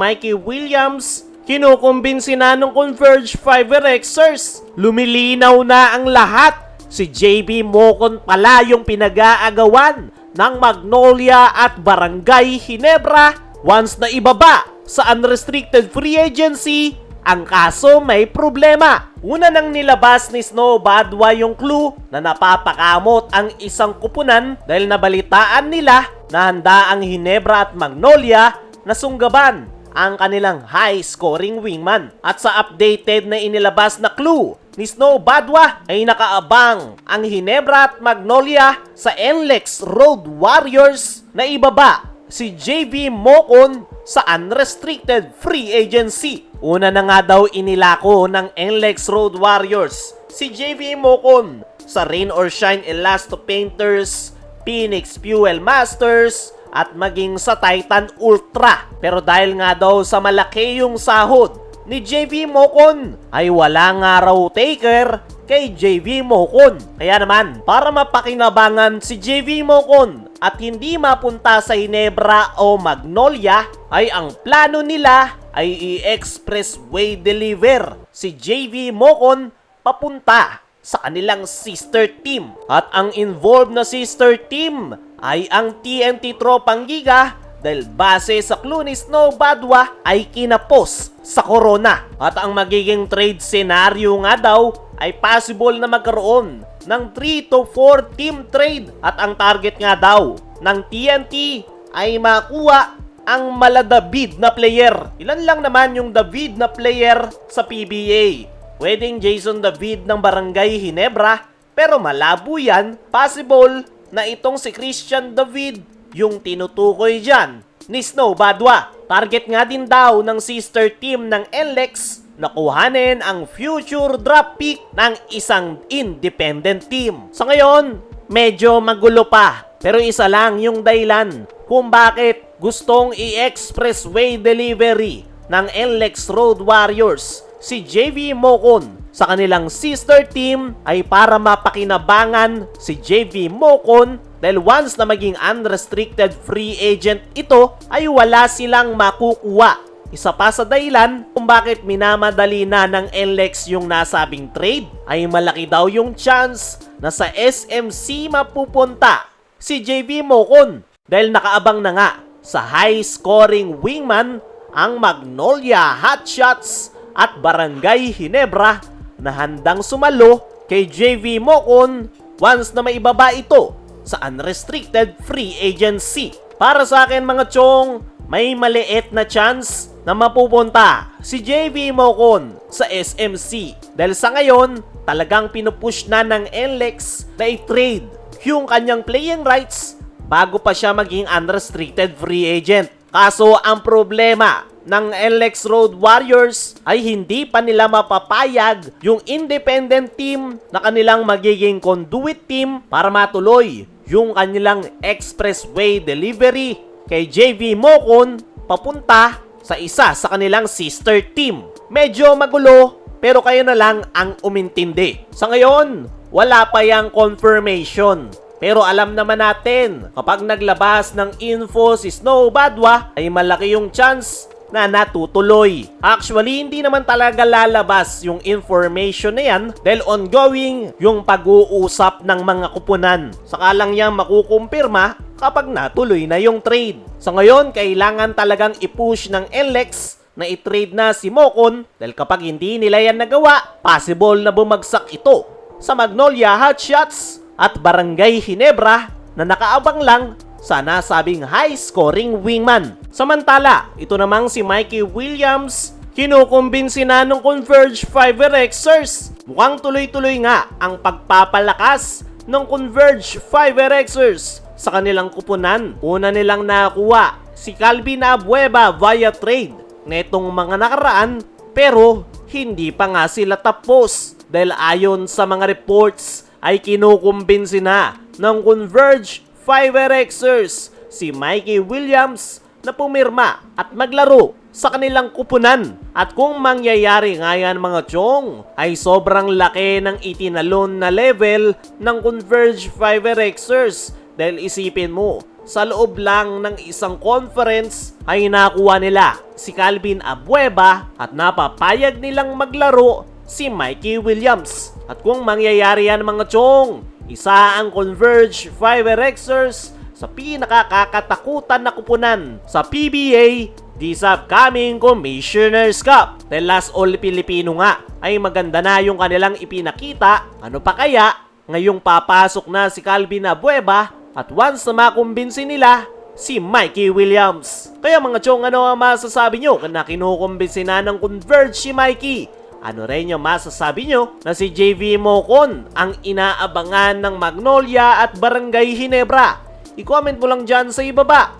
Mikey Williams, kinukumbinsi na ng Converge 5RXers. Lumilinaw na ang lahat. Si JB Mocon pala yung pinag-aagawan ng Magnolia at Barangay Ginebra once na ibaba sa unrestricted free agency. Ang kaso may problema. Una nang nilabas ni Snow Badwa yung clue na napapakamot ang isang kupunan dahil nabalitaan nila na handa ang Ginebra at Magnolia na sunggaban ang kanilang high-scoring wingman. At sa updated na inilabas na clue ni Snow Badwa ay nakaabang ang Ginebra at Magnolia sa NLEX Road Warriors na ibaba si JV Mocon sa unrestricted free agency. Una na nga daw inilako ng NLEX Road Warriors si JV Mocon sa Rain or Shine Elasto Painters, Phoenix Fuel Masters at maging sa Titan Ultra. Pero dahil nga daw sa malaki yung sahod ni JV Mocon ay wala nga raw taker kay JV Mocon. Kaya naman, para mapakinabangan si JV Mocon at hindi mapunta sa Ginebra o Magnolia, ay ang plano nila ay i-expressway deliver si JV Mocon papunta sa kanilang sister team. At ang involved na sister team ay ang TNT Tropang Giga dahil base sa clue ni Snow Badwa ay kinapos sa Corona. At ang magiging trade scenario nga daw ay possible na magkaroon ng 3 to 4 team trade. At ang target nga daw ng TNT ay makuha ang mala-David na player. Ilan lang naman yung David na player sa PBA. Pwedeng Jason David ng Barangay Ginebra, pero malabo yan. Possible na itong si Christian David yung tinutukoy dyan ni Snow Badwa. Target nga din daw ng sister team ng NLEX na kuhanin ang future draft pick ng isang independent team. Sa ngayon, medyo magulo pa. Pero isa lang yung dahilan kung bakit gustong i-expressway delivery ng NLEX Road Warriors si JV Mocon sa kanilang sister team ay para mapakinabangan si JV Mocon dahil once na maging unrestricted free agent ito ay wala silang makukuha. Isa pa sa dahilan kung bakit minamadali na ng NLEX yung nasabing trade ay malaki daw yung chance na sa SMC mapupunta si JV Mocon dahil nakaabang na nga sa high-scoring wingman ang Magnolia Hotshots at Barangay Ginebra na handang sumalo kay JV Mocon once na maibaba ito sa unrestricted free agency. Para sa akin mga chong, may maliit na chance na mapupunta si JV Mocon sa SMC dahil sa ngayon talagang pinupush na ng NLEX na i-trade yung kanyang playing rights bago pa siya maging unrestricted free agent. Kaso ang problema ng NLEX Road Warriors ay hindi pa nila mapapayag yung independent team na kanilang magiging conduit team para matuloy yung kanilang expressway delivery kay JV Mocon papunta sa isa sa kanilang sister team. Medyo magulo pero kayo na lang ang umintindi. Sa ngayon, wala pa yang confirmation. Pero alam naman natin, kapag naglabas ng info si Snow Badwa, ay malaki yung chance na natutuloy. Actually, hindi naman talaga lalabas yung information na yan dahil ongoing yung pag-uusap ng mga kupunan. Saka lang yan makukumpirma kapag natuloy na yung trade. Sa ngayon, kailangan talagang i-push ng NLEX na i-trade na si Mocon dahil kapag hindi nila yan nagawa, possible na bumagsak ito sa Magnolia Hotshots at Barangay Ginebra na nakaabang lang sa nasabing high-scoring wingman. Samantala, ito namang si Mikey Williams, kinukumbinsi na ng Converge 5RXers. Mukhang tuloy-tuloy nga ang pagpapalakas ng Converge 5RXers sa kanilang kupunan. Una nilang nakuha si Calvin Abueva via trade netong mga nakaraan pero hindi pa nga sila tapos dahil ayon sa mga reports ay kinukumbinsi na ng Converge 5RXers si Mikey Williams na pumirma at maglaro sa kanilang kupunan. At kung mangyayari nga yan mga chong, ay sobrang laki ng itinalon na level ng Converge 5RXers dahil isipin mo, sa loob lang ng isang conference ay nakuha nila si Calvin Abueva at napapayag nilang maglaro si Mikey Williams. At kung mangyayari yan mga chong, isa ang Converge 5RXers sa pinakakatakutan na kupunan sa PBA this upcoming Commissioner's Cup. Dahil last all Filipino nga ay maganda na yung kanilang ipinakita. Ano pa kaya ngayong papasok na si Calvin Abueva at once na makumbinsi nila si Mikey Williams. Kaya mga chong, ano ang masasabi nyo na kinukumbinsi na ng Converge si Mikey? Ano rin yung masasabi nyo na si JV Mocon ang inaabangan ng Magnolia at Barangay Ginebra? I-comment mo lang dyan sa ibaba.